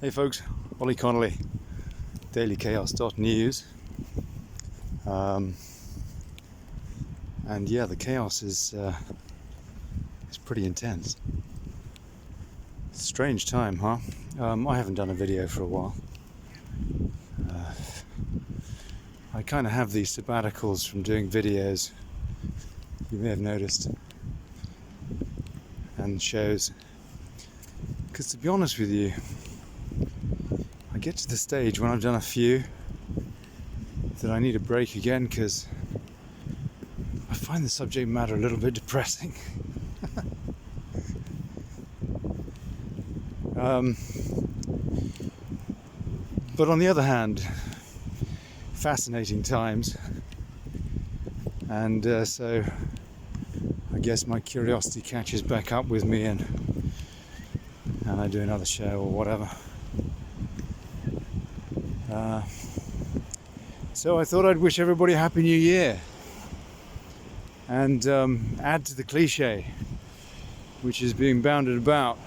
Hey folks, Olly Connelly, dailychaos.news. And yeah, the chaos is pretty intense. It's a strange time, huh? I haven't done a video for a while. I kind of have these sabbaticals from doing videos, you may have noticed, and shows. Because to be honest with you, I get to the stage when I've done a few that I need a break again, because I find the subject matter a little bit depressing. But on the other hand, fascinating times, and so I guess my curiosity catches back up with me, and I do another show or whatever. So I thought I'd wish everybody a Happy New Year and add to the cliche which is being bounded about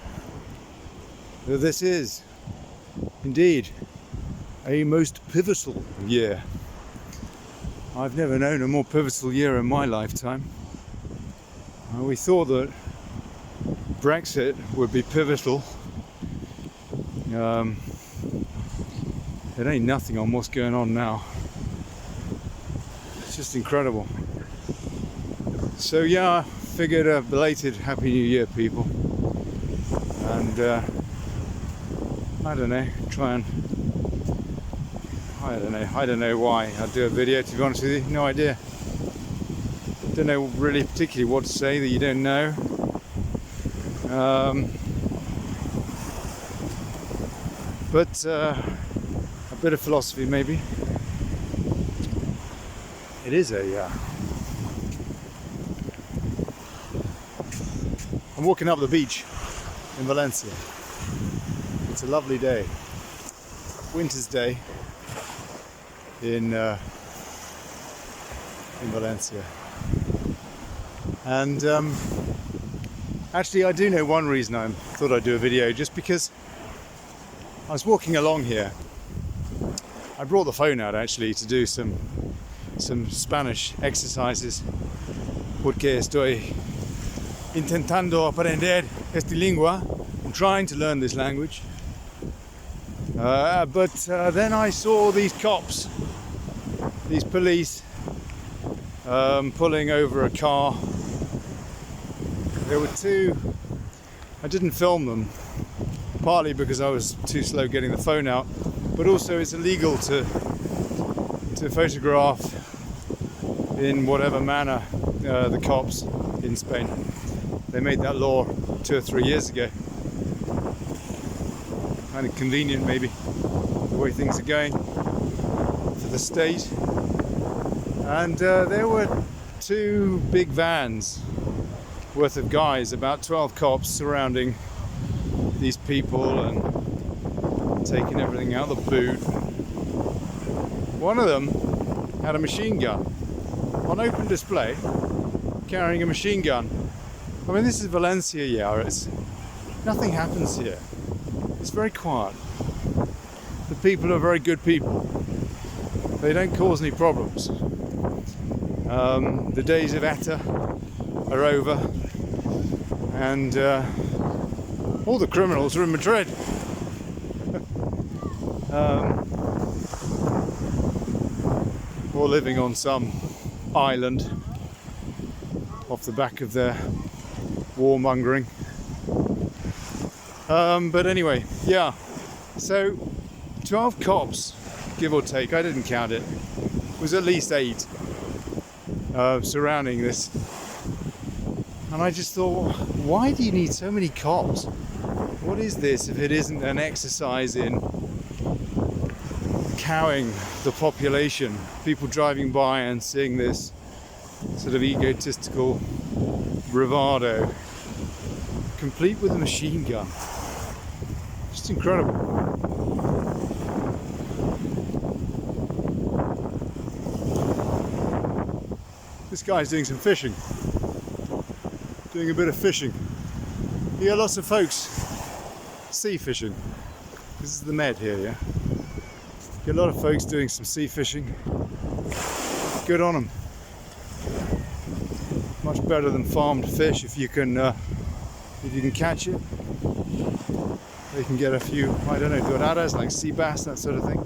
that this is indeed a most pivotal year. I've never known a more pivotal year in my lifetime. We thought that Brexit would be pivotal. It ain't nothing on what's going on now. It's just incredible. So yeah, I figured a belated Happy New Year, people. And I don't know, I don't know why I'd do a video, to be honest with you, no idea. Don't know really particularly what to say that you don't know. But a bit of philosophy maybe. It is I'm walking up the beach in Valencia. It's a lovely day, winter's day in Valencia. And actually I do know one reason I thought I'd do a video, just because I was walking along here. I brought the phone out actually to do some Spanish exercises, porque estoy intentando aprender esta lengua. I'm trying to learn this language. But then I saw these cops, these police, pulling over a car. There were two. I didn't film them, partly because I was too slow getting the phone out, but also it's illegal to photograph in whatever manner the cops in Spain. They made that law 2 or 3 years ago. Kind of convenient maybe, the way things are going for the state. And there were 2 big vans worth of guys, about 12 cops surrounding these people and taking everything out of the boot. One of them had a machine gun on open display, carrying a machine gun. I mean, this is Valencia, yeah, nothing happens here. It's very quiet. The people are very good people. They don't cause any problems. The days of ETA are over, and all the criminals are in Madrid. Or living on some island off the back of their warmongering. But anyway, yeah. So 12 cops, give or take, I didn't count it. It was at least 8 surrounding this. And I just thought, why do you need so many cops? What is this if it isn't an exercise in cowing the population? People driving by and seeing this sort of egotistical bravado, complete with a machine gun. Just incredible. This guy's doing some fishing. Doing a bit of fishing. Here are lots of folks sea fishing. This is the Med here, yeah? Get a lot of folks doing some sea fishing. Good on them. Much better than farmed fish if you can catch it. They can get a few, I don't know, doradas like sea bass, that sort of thing.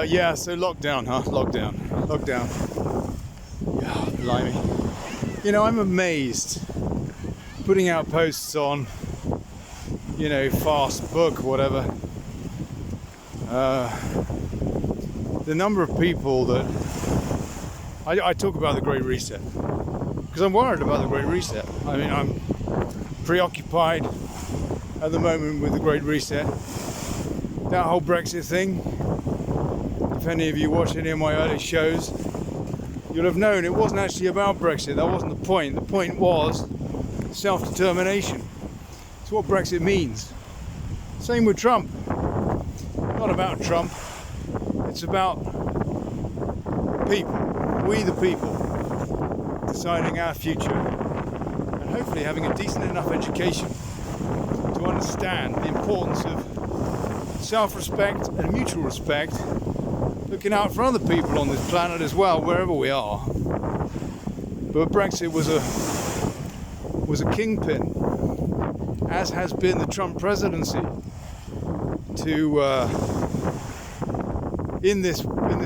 Yeah, so lockdown, huh? Lockdown. Yeah, blimey. You know, I'm amazed. Putting out posts on, you know, fast book, whatever. The number of people that I talk about the Great Reset because I'm worried about the Great Reset. I mean, I'm preoccupied at the moment with the Great Reset. That whole Brexit thing. If any of you watch any of my early shows, you'll have known it wasn't actually about Brexit. That wasn't the point. The point was self-determination. It's what Brexit means. Same with Trump. Not about Trump. It's about people. We the people. Deciding our future. And hopefully having a decent enough education to understand the importance of self-respect and mutual respect. Looking out for other people on this planet as well, wherever we are. But Brexit was a kingpin, as has been the Trump presidency, to in this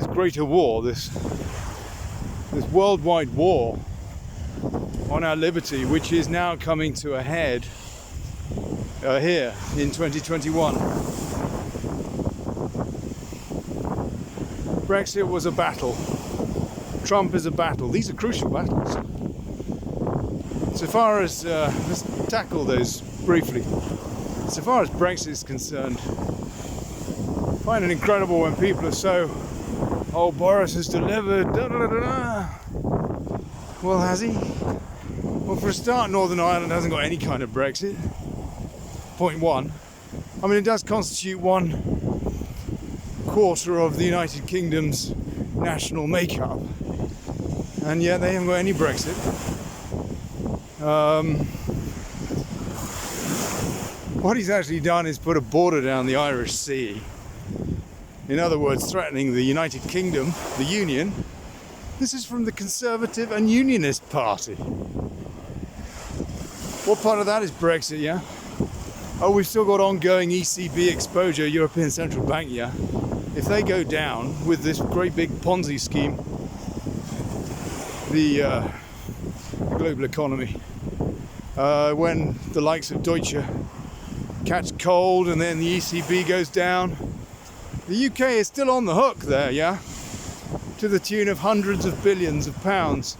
greater war, this worldwide war on our liberty, which is now coming to a head here in 2021. Brexit was a battle. Trump is a battle. These are crucial battles. So far as, let's tackle those briefly. So far as Brexit is concerned, I find it incredible when people are so, oh, Boris has delivered, da da da da. Well, has he? Well, for a start, Northern Ireland hasn't got any kind of Brexit. Point one. I mean, it does constitute 1/4 of the United Kingdom's national makeup, and yet they haven't got any Brexit. What he's actually done is put a border down the Irish Sea. In other words, threatening the United Kingdom, the Union. This is from the Conservative and Unionist Party. What part of that is Brexit, yeah? Oh, we've still got ongoing ECB exposure, European Central Bank, yeah? If they go down with this great big Ponzi scheme, the global economy, when the likes of Deutsche catch cold and then the ECB goes down, the UK is still on the hook there, yeah? To the tune of hundreds of billions of pounds.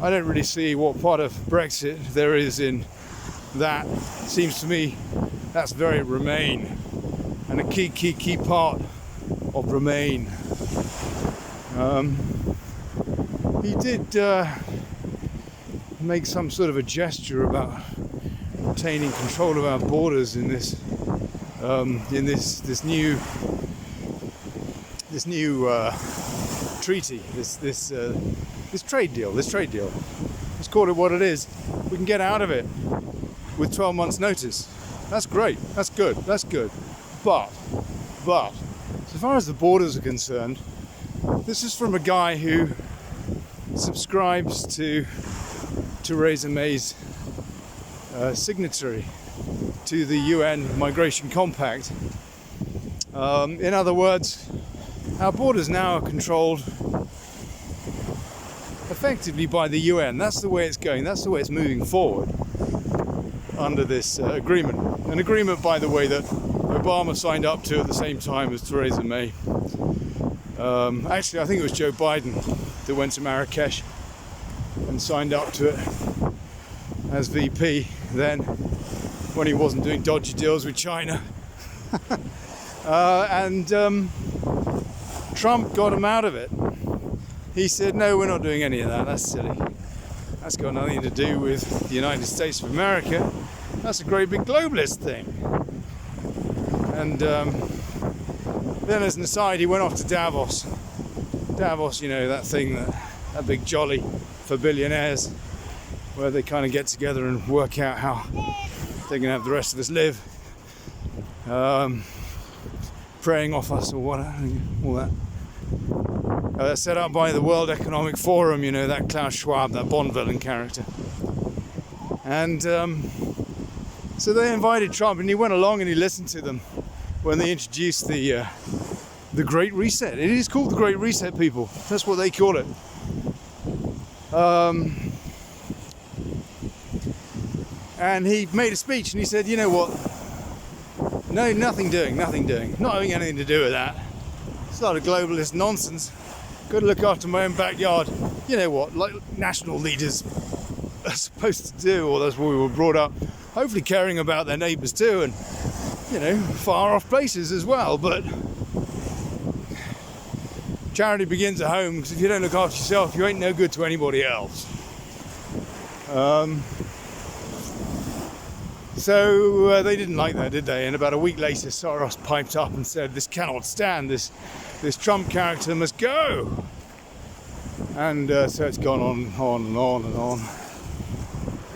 I don't really see what part of Brexit there is in that. Seems to me that's very Remain, and a key part of Remain. He did make some sort of a gesture about obtaining control of our borders in this new treaty, this trade deal. Let's call it what it is. We can get out of it with 12 months notice. That's great. That's good. But so far as the borders are concerned, this is from a guy who subscribes to Theresa May's signatory to the UN Migration Compact. In other words, our borders now are controlled effectively by the UN. That's the way it's going. That's the way it's moving forward under this agreement. An agreement, by the way, that Obama signed up to at the same time as Theresa May. Actually, I think it was Joe Biden that went to Marrakesh and signed up to it as VP then, when he wasn't doing dodgy deals with China. And Trump got him out of it. He said, no, we're not doing any of that. That's silly. That's got nothing to do with the United States of America. That's a great big globalist thing. And then as an aside, he went off to Davos. Davos, you know, that thing, that big jolly for billionaires, where they kind of get together and work out how They're going to have the rest of us live, preying off us or what, all that. Set up by the World Economic Forum, you know, that Klaus Schwab, that Bond villain character. And so they invited Trump, and he went along and he listened to them when they introduced the Great Reset. It is called the Great Reset, people. That's what they call it. And he made a speech and he said, you know what? No, nothing doing. Not having anything to do with that. It's a lot of globalist nonsense. Got to look after my own backyard. You know what? Like national leaders are supposed to do, or that's what we were brought up. Hopefully caring about their neighbours too, and you know, far off places as well. But charity begins at home, because if you don't look after yourself, you ain't no good to anybody else. So they didn't like that, did they? And about a week later, Soros piped up and said, "This cannot stand. This Trump character must go." And so it's gone on and on and on.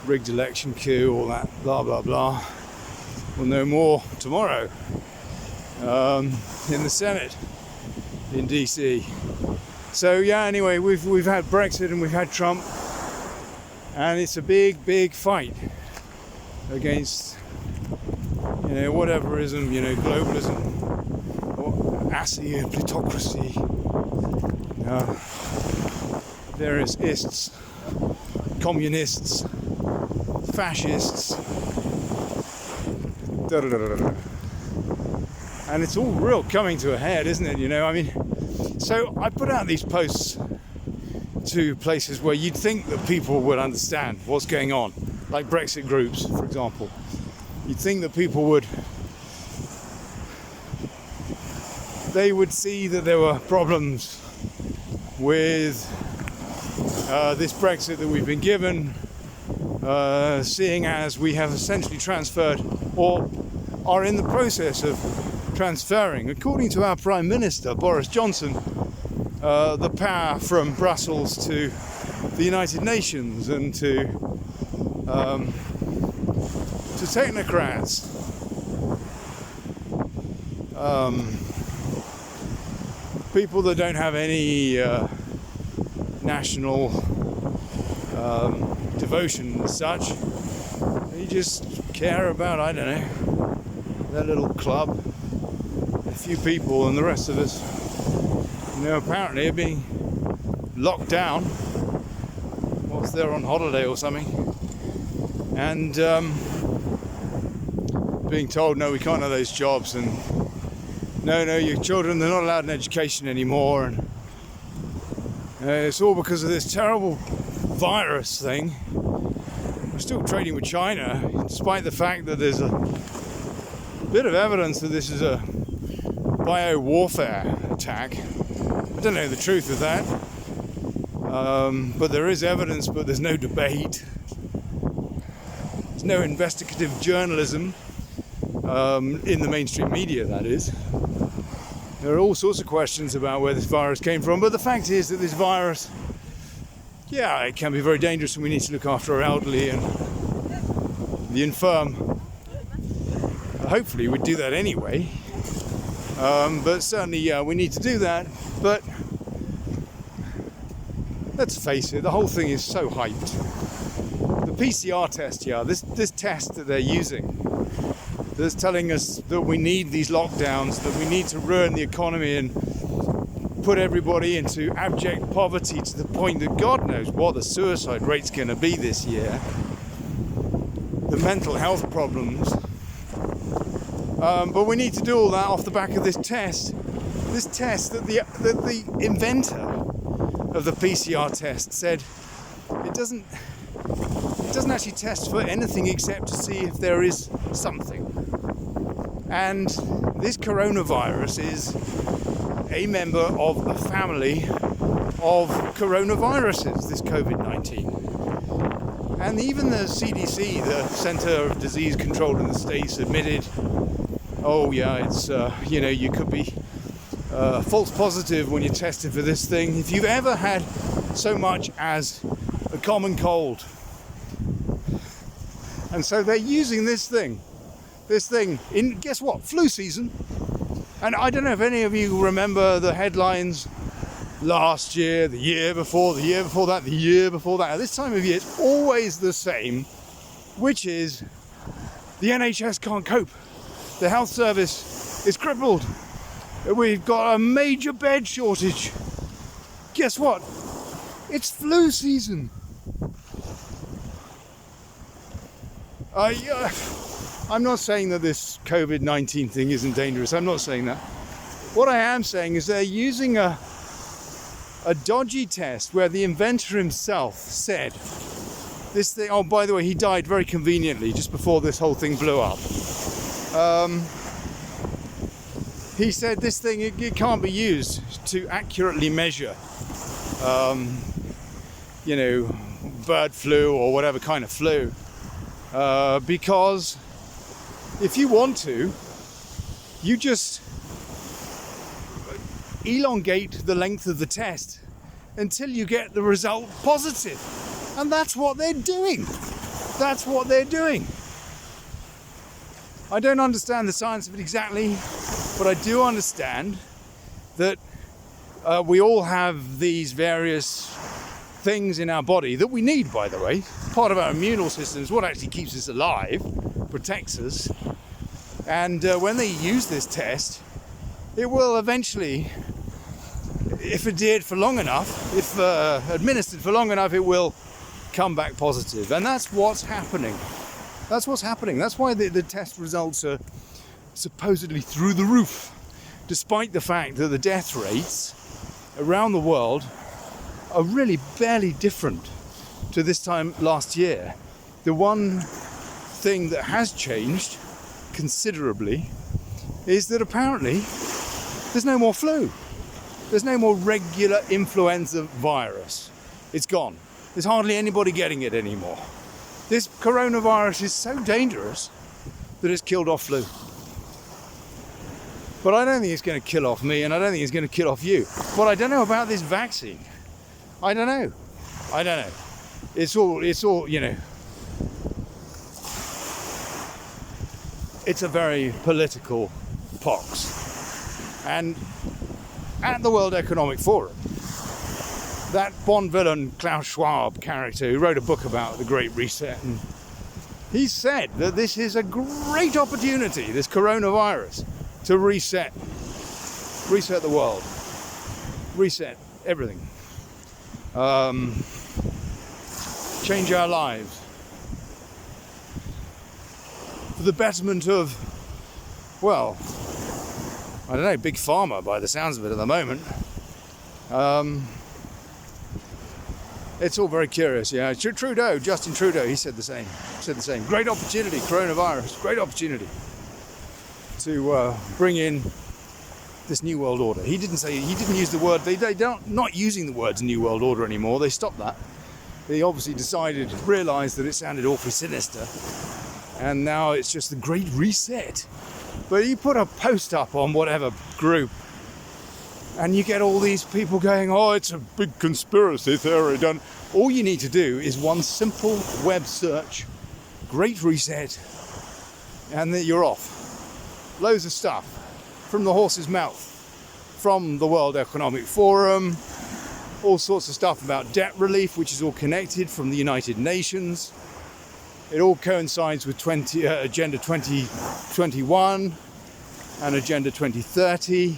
Rigged election coup, all that, blah blah blah. We'll know more tomorrow in the Senate in DC. So yeah, anyway, we've had Brexit and we've had Trump, and it's a big fight against, you know, whateverism, you know, globalism, or ASI, plutocracy, various ists, communists, fascists, and it's all real coming to a head, isn't it? You know, I mean, so I put out these posts to places where you'd think that people would understand what's going on, like Brexit groups, for example. You'd think that people would see that there were problems with this Brexit that we've been given, seeing as we have essentially transferred, or are in the process of transferring, according to our Prime Minister, Boris Johnson, the power from Brussels to the United Nations and to technocrats. People that don't have any national devotion as such. They just care about, I don't know, their little club, a few people, and the rest of us, you know, apparently are being locked down whilst they're on holiday or something, and being told, no, we can't have those jobs, and no, your children, they're not allowed an education anymore, and it's all because of this terrible virus thing. We're still trading with China, despite the fact that there's a bit of evidence that this is a bio-warfare attack. I don't know the truth of that, but there is evidence, but there's no debate. There's no investigative journalism in the mainstream media, that is. There are all sorts of questions about where this virus came from, but the fact is that this virus, yeah, it can be very dangerous, and we need to look after our elderly and the infirm. Hopefully we'd do that anyway, but certainly we need to do that. But let's face it, the whole thing is so hyped. The PCR test, this test that they're using, that's telling us that we need these lockdowns, that we need to ruin the economy and put everybody into abject poverty to the point that God knows what the suicide rate's going to be this year, the mental health problems. But we need to do all that off the back of this test that the inventor of the PCR test said it doesn't actually test for anything except to see if there is something. And this coronavirus is a member of a family of coronaviruses, this COVID-19. And even the CDC, the Center of Disease Control in the States, admitted, oh yeah, it's, you could be false positive when you're tested for this thing. If you've ever had so much as a common cold, And so they're using this thing in, guess what, flu season. And I don't know if any of you remember the headlines last year, the year before, the year before that, the year before that. At this time of year, it's always the same, which is the NHS can't cope. The health service is crippled. We've got a major bed shortage. Guess what? It's flu season. I'm not saying that this COVID-19 thing isn't dangerous. I'm not saying that. What I am saying is they're using a dodgy test where the inventor himself said this thing. Oh, by the way, he died very conveniently just before this whole thing blew up. He said this thing, it can't be used to accurately measure, bird flu or whatever kind of flu. Because if you want to, you just elongate the length of the test until you get the result positive. And that's what they're doing. That's what they're doing. I don't understand the science of it exactly, but I do understand that we all have these various things in our body that we need, by the way. Part of our immune system is what actually keeps us alive, protects us. And when they use this test, it will eventually, if adhered for long enough, if administered for long enough, it will come back positive. And that's what's happening. That's what's happening. That's why the test results are supposedly through the roof, despite the fact that the death rates around the world are really barely different to this time last year. The one thing that has changed considerably is that apparently there's no more flu. There's no more regular influenza virus. It's gone. There's hardly anybody getting it anymore. This coronavirus is so dangerous that it's killed off flu. But I don't think it's going to kill off me, and I don't think it's going to kill off you. But I don't know about this vaccine. I don't know. It's all, it's a very political pox. And at the World Economic Forum, that Bond villain Klaus Schwab character who wrote a book about the Great Reset, and he said that this is a great opportunity, this coronavirus, to reset the world, reset everything, change our lives for the betterment of, well, I don't know, big pharma by the sounds of it at the moment. It's all very curious, yeah. Justin Trudeau, he said the same. Great opportunity, coronavirus, great opportunity to bring in this new world order. He didn't use the word, they're not using the words new world order anymore. They stopped that. They obviously realised that it sounded awfully sinister. And now it's just the Great Reset. But you put a post up on whatever group, and you get all these people going, oh, it's a big conspiracy theory done. All you need to do is one simple web search, Great Reset, and then you're off. Loads of stuff from the horse's mouth, from the World Economic Forum, all sorts of stuff about debt relief, which is all connected, from the United Nations. It all coincides with Agenda 2021 and Agenda 2030.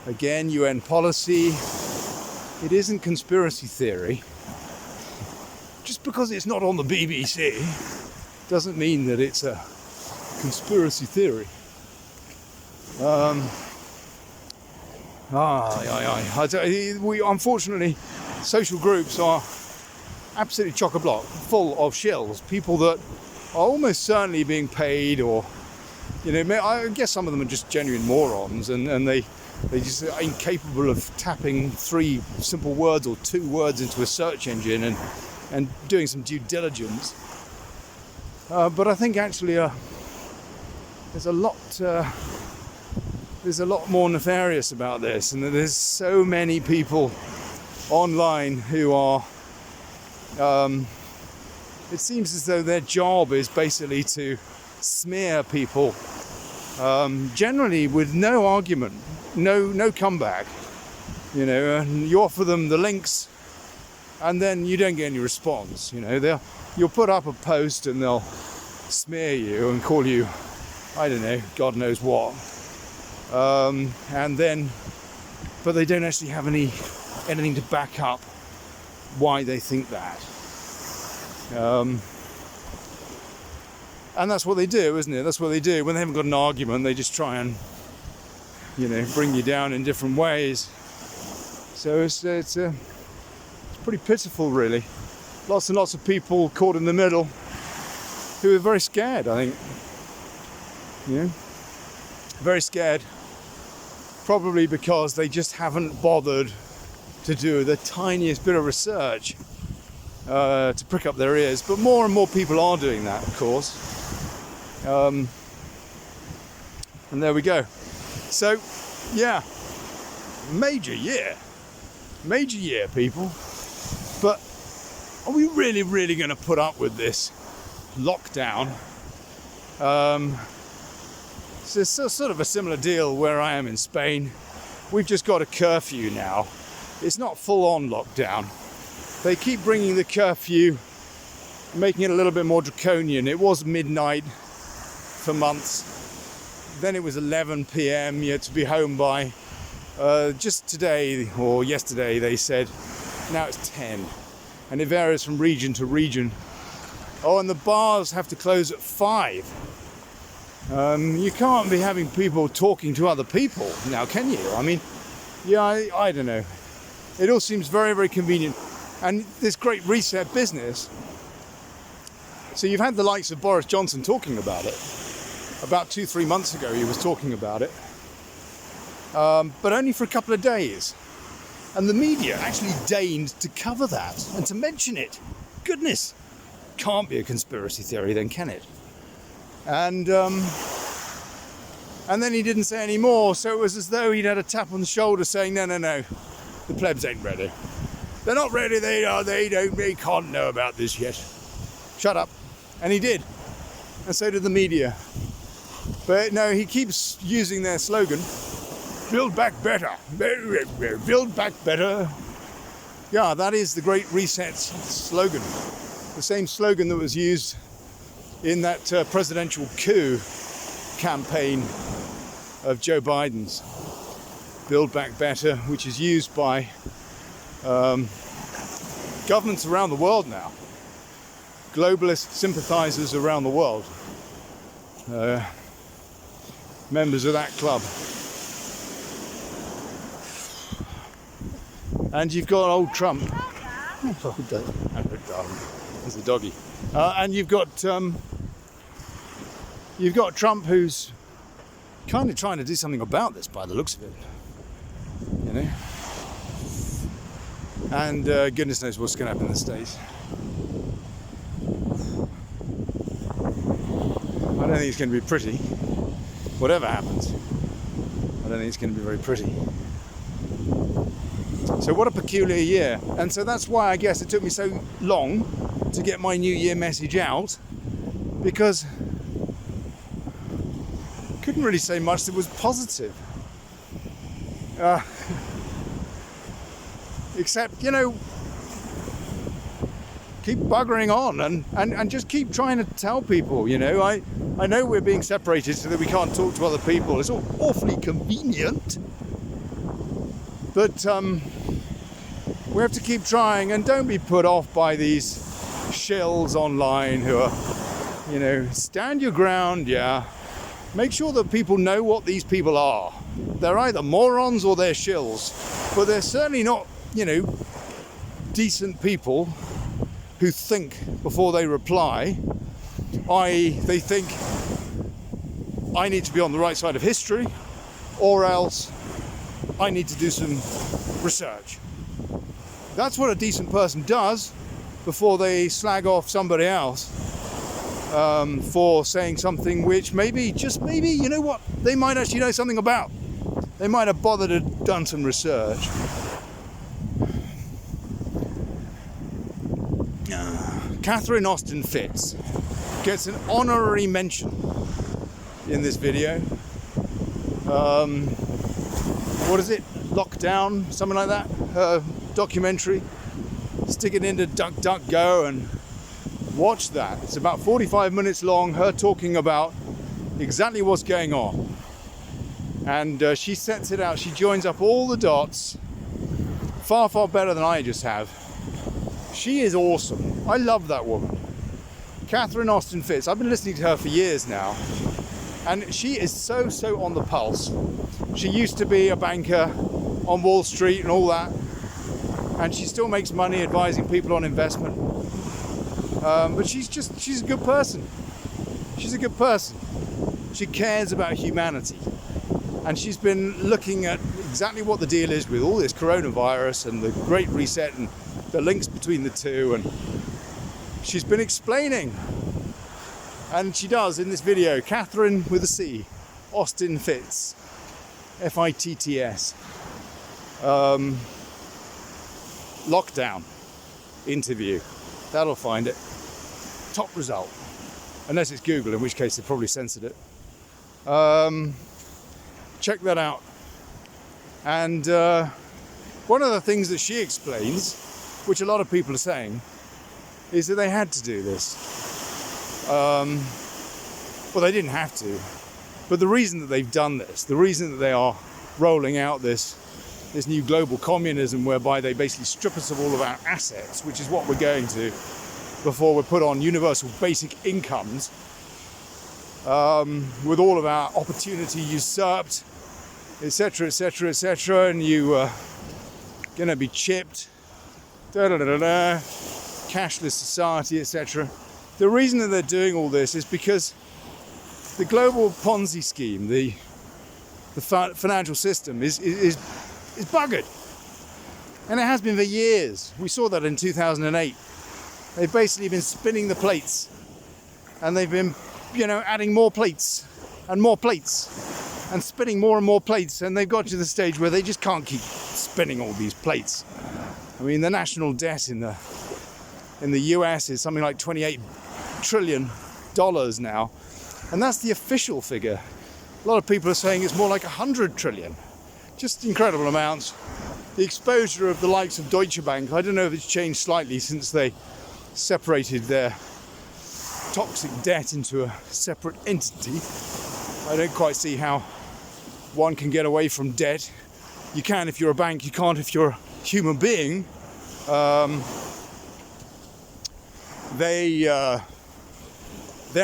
Again, UN policy. It isn't conspiracy theory. Just because it's not on the BBC doesn't mean that it's a conspiracy theory. Unfortunately, social groups are absolutely chock-a-block, full of shills, people that are almost certainly being paid, or, I guess some of them are just genuine morons, and they just are incapable of tapping 3 simple words or 2 words into a search engine and doing some due diligence. But I think actually there's a lot more nefarious about this, and there's so many people online who are it seems as though their job is basically to smear people, generally with no argument, no comeback. You know, and you offer them the links, and then you don't get any response. You know, you'll put up a post and they'll smear you and call you, I don't know, God knows what. And then, but they don't actually have anything to back up why they think that. And that's what they do, isn't it? That's what they do. When they haven't got an argument, they just try and, you know, bring you down in different ways. So it's pretty pitiful, really. Lots and lots of people caught in the middle who are very scared, I think. You know, very scared. Probably because they just haven't bothered to do the tiniest bit of research to prick up their ears. But more and more people are doing that, of course. And there we go. So, yeah, major year, people. But are we really going to put up with this lockdown? It's sort of a similar deal where I am in Spain. We've just got a curfew now. It's not full-on lockdown. They keep bringing the curfew, making it a little bit more draconian. It was midnight for months. Then it was 11 p.m. You had to be home by. Just today or yesterday they said now it's 10. And it varies from region to region. Oh, and the bars have to close at 5. You can't be having people talking to other people now, can you? I mean, yeah, I don't know. It all seems very convenient. And this great reset business. So you've had the likes of Boris Johnson talking about it. About 2-3 months ago he was talking about it. But only for a couple of days. And the media actually deigned to cover that and to mention it. Goodness, can't be a conspiracy theory then, can it? And then he didn't say any more, so it was as though he'd had a tap on the shoulder saying, no, the plebs ain't ready. They're not ready, they can't know about this yet. Shut up. And he did. And so did the media. But no, he keeps using their slogan, build back better. Build back better. Yeah, that is the Great Reset slogan. The same slogan that was used in that presidential coup campaign of Joe Biden's. Build back better, which is used by governments around the world now. Globalist sympathizers around the world. Members of that club. And you've got old Trump. There's a doggy. And you've got Trump, who's kind of trying to do something about this by the looks of it. You know? And goodness knows what's going to happen in the States. I don't think it's going to be pretty. Whatever happens, I don't think it's going to be very pretty. So what a peculiar year. And so that's why I guess it took me so long to get my New Year message out, because I couldn't really say much that was positive. Except, you know, keep buggering on and just keep trying to tell people, you know, I know we're being separated so that we can't talk to other people. It's all awfully convenient. But we have to keep trying, and don't be put off by these shills online who are, you know, stand your ground, yeah. Make sure that people know what these people are. They're either morons or they're shills, but they're certainly not, you know, decent people who think before they reply. I.e., they think I need to be on the right side of history, or else I need to do some research. That's what a decent person does before they slag off somebody else for saying something which maybe, just maybe, you know what, they might actually know something about. They might have bothered and done some Catherine Austin Fitts gets an honorary mention in this video. What is it? Lockdown, something like that. Her documentary. Stick it into DuckDuckGo and watch that. It's about 45 minutes long. Her talking about exactly what's going on. And she sets it out. She joins up all the dots. Far, far better than I just have. She is awesome. I love that woman. Catherine Austin Fitts. I've been listening to her for years now. And she is so on the pulse. She used to be a banker on Wall Street and all that. And she still makes money advising people on investment. But she's a good person. She's a good person. She cares about humanity. And she's been looking at exactly what the deal is with all this coronavirus and the Great Reset and the links between the two. And she's been explaining. And she does in this video. Catherine with a C. Austin Fitts. F-I-T-T-S. Lockdown interview. That'll find it. Top result. Unless it's Google, in which case they probably censored it. Check that out. And one of the things that she explains, which a lot of people are saying, is that they had to do this. Well, they didn't have to. But the reason that they've done this, the reason that they are rolling out this new global communism whereby they basically strip us of all of our assets, which is what we're going to before we're put on universal basic incomes, with all of our opportunity usurped, etc., etc., etc., and you are going to be chipped, cashless society, etc. The reason that they're doing all this is because the global Ponzi scheme, the financial system is buggered. And it has been for years. We saw that in 2008. They've basically been spinning the plates. And they've been, adding more plates and more plates and spinning more and more plates. And they've got to the stage where they just can't keep spinning all these plates. I mean, the national debt in the US is something like $28 trillion now. And that's the official figure. A lot of people are saying it's more like 100 trillion. Just incredible amounts. The exposure of the likes of Deutsche Bank, I don't know if it's changed slightly since they separated their toxic debt into a separate entity. I don't quite see how one can get away from debt. You can if you're a bank, you can't if you're a human being. Their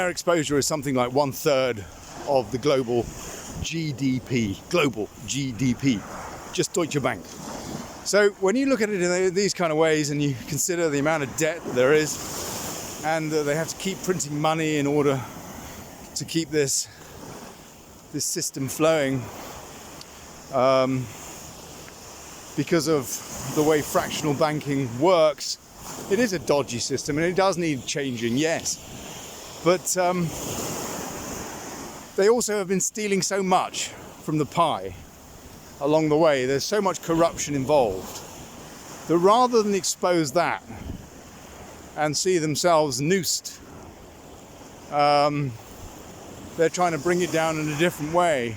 exposure is something like 1/3 of the global GDP, just Deutsche Bank. So when you look at it in these kind of ways and you consider the amount of debt there is, and they have to keep printing money in order to keep this system flowing, because of the way fractional banking works, it is a dodgy system and it does need changing, yes. But they also have been stealing so much from the pie along the way. There's so much corruption involved that rather than expose that and see themselves noosed, they're trying to bring it down in a different way.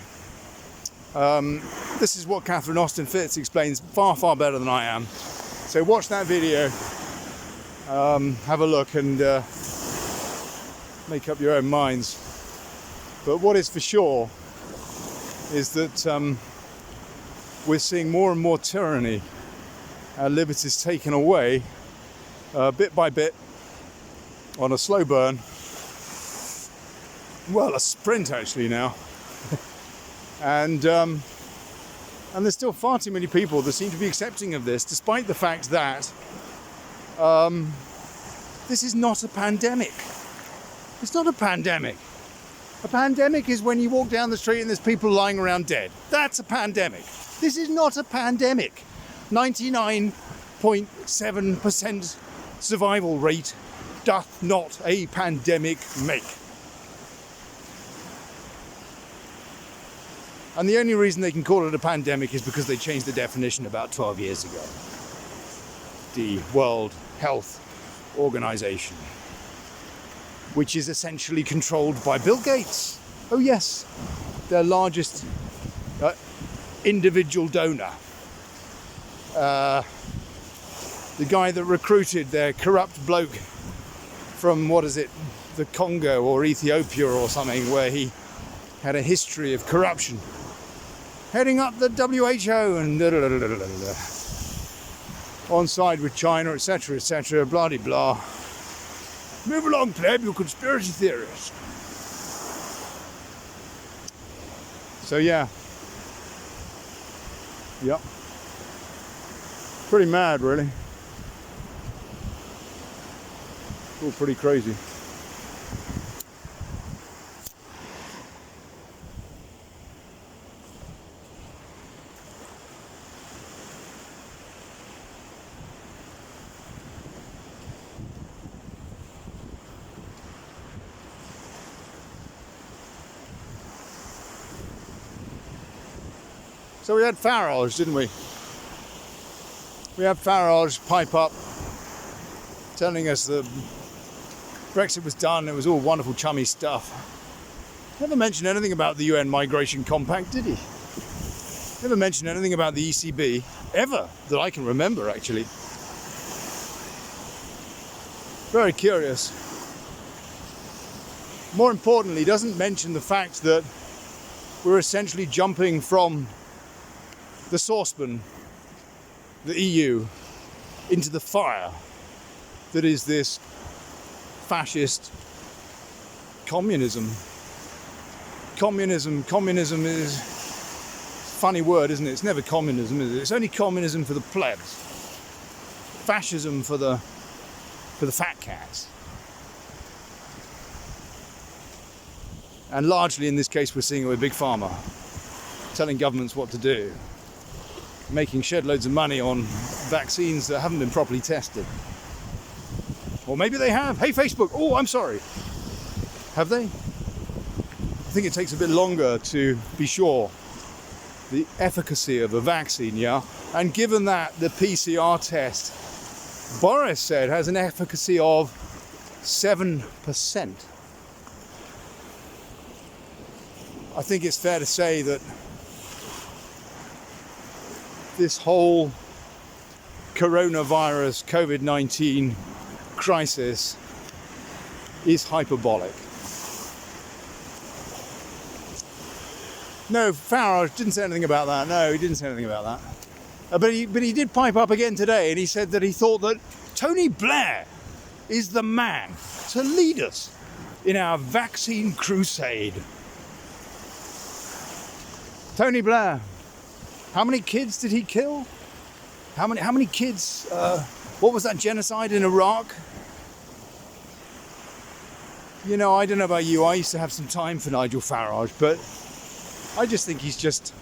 This is what Catherine Austin Fitts explains far, far better than I am. So watch that video, have a look and make up your own minds. But what is for sure is that we're seeing more and more tyranny, our liberties taken away bit by bit on a slow burn. Well, a sprint actually now. And there's still far too many people that seem to be accepting of this, despite the fact that this is not a pandemic. It's not a pandemic. A pandemic is when you walk down the street and there's people lying around dead. That's a pandemic. This is not a pandemic. 99.7% survival rate doth not a pandemic make. And the only reason they can call it a pandemic is because they changed the definition about 12 years ago. The World Health Organization. which is essentially controlled by Bill Gates. Oh yes, their largest individual donor. The guy that recruited their corrupt bloke from, what is it, the Congo or Ethiopia or something, where he had a history of corruption, heading up the WHO and on side with China, etc., blah de blah. Move along, pleb, you conspiracy theorist. So yeah. Yep. Pretty mad, really. It's all pretty crazy. So we had Farage, didn't we? We had Farage pipe up, telling us that Brexit was done, it was all wonderful chummy stuff. Never mentioned anything about the UN Migration Compact, did he? Never mentioned anything about the ECB, ever, that I can remember, actually. Very curious. More importantly, he doesn't mention the fact that we're essentially jumping from the saucepan, the EU, into the fire that is this fascist communism. Communism is a funny word, isn't it? It's never communism, is it? It's only communism for the plebs. Fascism for the fat cats. And largely in this case we're seeing it with Big Pharma, telling governments what to do, making shed loads of money on vaccines that haven't been properly tested. Or maybe they have. Hey Facebook, oh I'm sorry. Have they? I think it takes a bit longer to be sure the efficacy of a vaccine, yeah? And given that the PCR test, Boris said, has an efficacy of 7%. I think it's fair to say that this whole coronavirus, COVID-19 crisis is hyperbolic. No, Farage didn't say anything about that. No, he didn't say anything about that. But he did pipe up again today, and he said that he thought that Tony Blair is the man to lead us in our vaccine crusade. Tony Blair. How many kids did he kill? How many kids? What was that genocide in Iraq? You know, I don't know about you. I used to have some time for Nigel Farage, but I just think he's just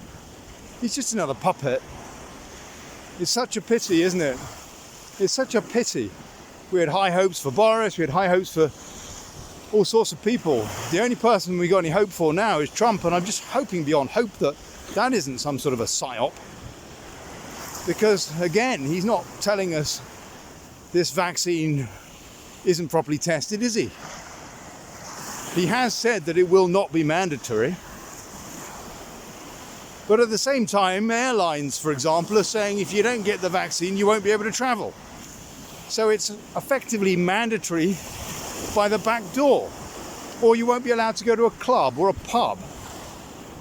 another puppet. It's such a pity, isn't it? It's such a pity. We had high hopes for Boris. We had high hopes for all sorts of people. The only person we got any hope for now is Trump, and I'm just hoping beyond hope that that isn't some sort of a psyop, because again, he's not telling us this vaccine isn't properly tested, is he? He has said that it will not be mandatory, but at the same time, airlines, for example, are saying if you don't get the vaccine, you won't be able to travel. So it's effectively mandatory by the back door, or you won't be allowed to go to a club or a pub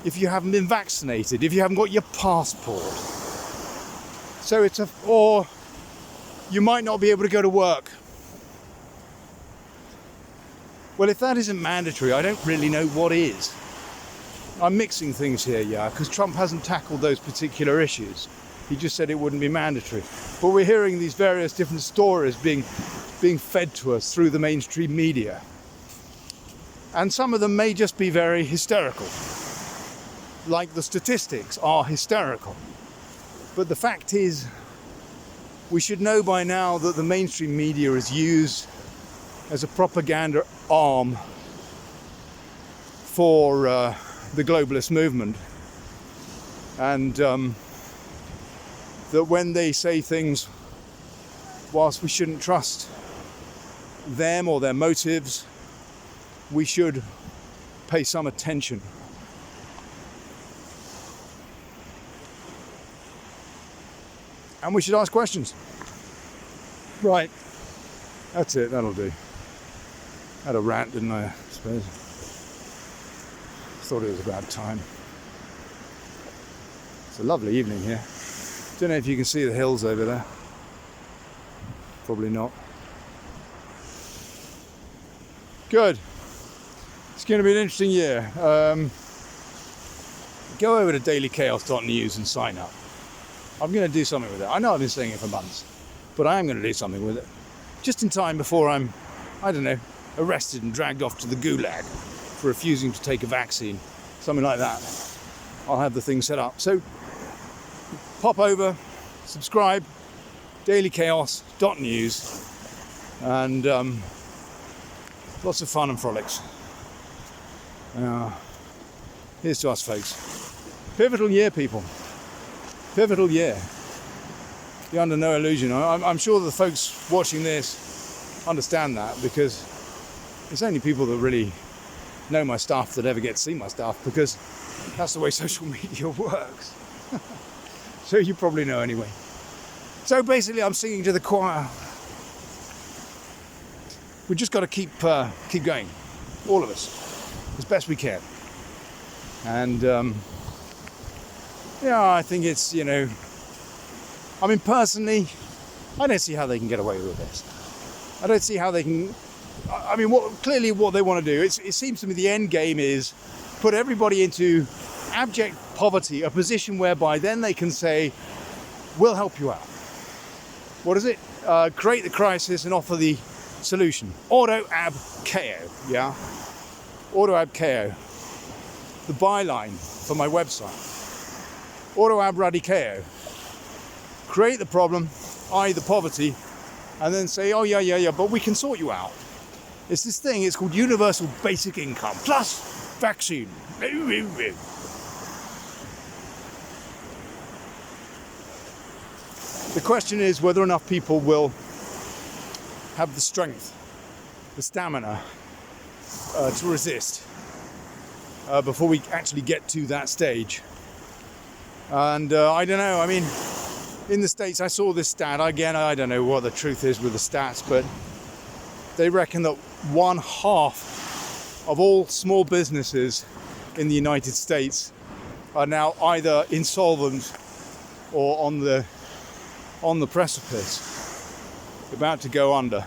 if you haven't been vaccinated, if you haven't got your passport. So or you might not be able to go to work. Well, if that isn't mandatory, I don't really know what is. I'm mixing things here, yeah, because Trump hasn't tackled those particular issues. He just said it wouldn't be mandatory. But we're hearing these various different stories being fed to us through the mainstream media. And some of them may just be very hysterical. Like the statistics are hysterical. But the fact is, we should know by now that the mainstream media is used as a propaganda arm for the globalist movement. And that when they say things, whilst we shouldn't trust them or their motives, we should pay some attention. And we should ask questions. Right, that's it, that'll do. Had a rant, didn't I suppose? Thought it was about time. It's a lovely evening here. Don't know if you can see the hills over there. Probably not. Good. It's going to be an interesting year. Go over to dailychaos.news and sign up. I'm going to do something with it. I know I've been saying it for months, but I am going to do something with it. Just in time before I'm, I don't know, arrested and dragged off to the gulag for refusing to take a vaccine. Something like that. I'll have the thing set up. So pop over, subscribe, dailychaos.news, and lots of fun and frolics. Here's to us, folks. Pivotal year, people. Pivotal year. Be under no illusion. I'm sure the folks watching this understand that, because it's only people that really know my stuff that ever get to see my stuff, because that's the way social media works. So you probably know anyway. So basically I'm singing to the choir. We've just got to keep going, all of us, as best we can. And I think it's, I mean, personally, I don't see how they can get away with this. I don't see how they can. I mean, clearly what they want to do, it seems to me the end game is put everybody into abject poverty, a position whereby then they can say, we'll help you out. What is it? Create the crisis and offer the solution. Ordo ab chao, yeah? Ordo ab chao. The byline for my website. Ordo ab ruddy chao. Create the problem, i.e. the poverty, and then say, oh yeah, but we can sort you out. It's this thing, it's called universal basic income, plus vaccine. The question is whether enough people will have the strength, the stamina to resist before we actually get to that stage. And I don't know, I mean, in the States I saw this stat, again I don't know what the truth is with the stats, but they reckon that 1/2 of all small businesses in the United States are now either insolvent or on the precipice, about to go under.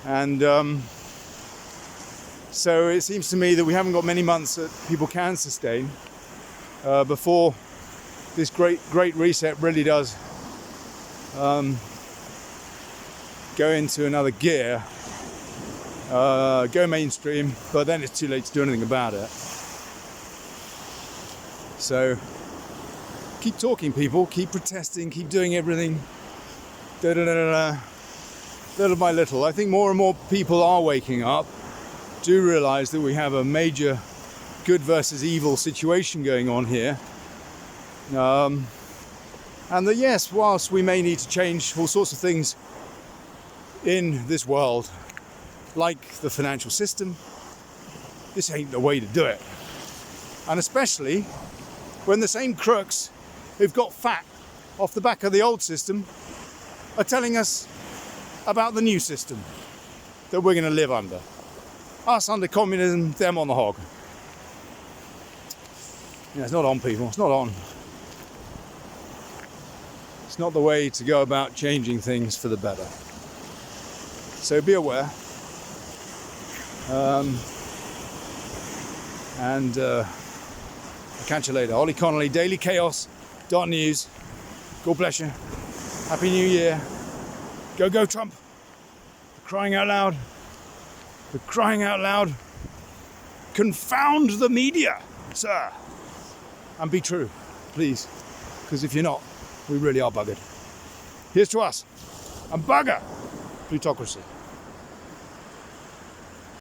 And so it seems to me that we haven't got many months that people can sustain before this great reset really does go into another gear, go mainstream, but then it's too late to do anything about it. So keep talking, people, keep protesting, keep doing everything, little by little. I think more and more people are waking up, do realize that we have a major good versus evil situation going on here. And that yes, whilst we may need to change all sorts of things in this world, like the financial system, this ain't the way to do it. And especially when the same crooks who've got fat off the back of the old system are telling us about the new system that we're going to live under. Us under communism, them on the hog. Yeah, it's not on, people. It's not on. It's not the way to go about changing things for the better. So be aware. I'll catch you later. Olly Connelly, dailychaos.news. God bless you. Happy New Year. Go Trump. For crying out loud. For crying out loud. Confound the media, sir. And be true, please. Because if you're not, we really are buggered. Here's to us. And bugger plutocracy.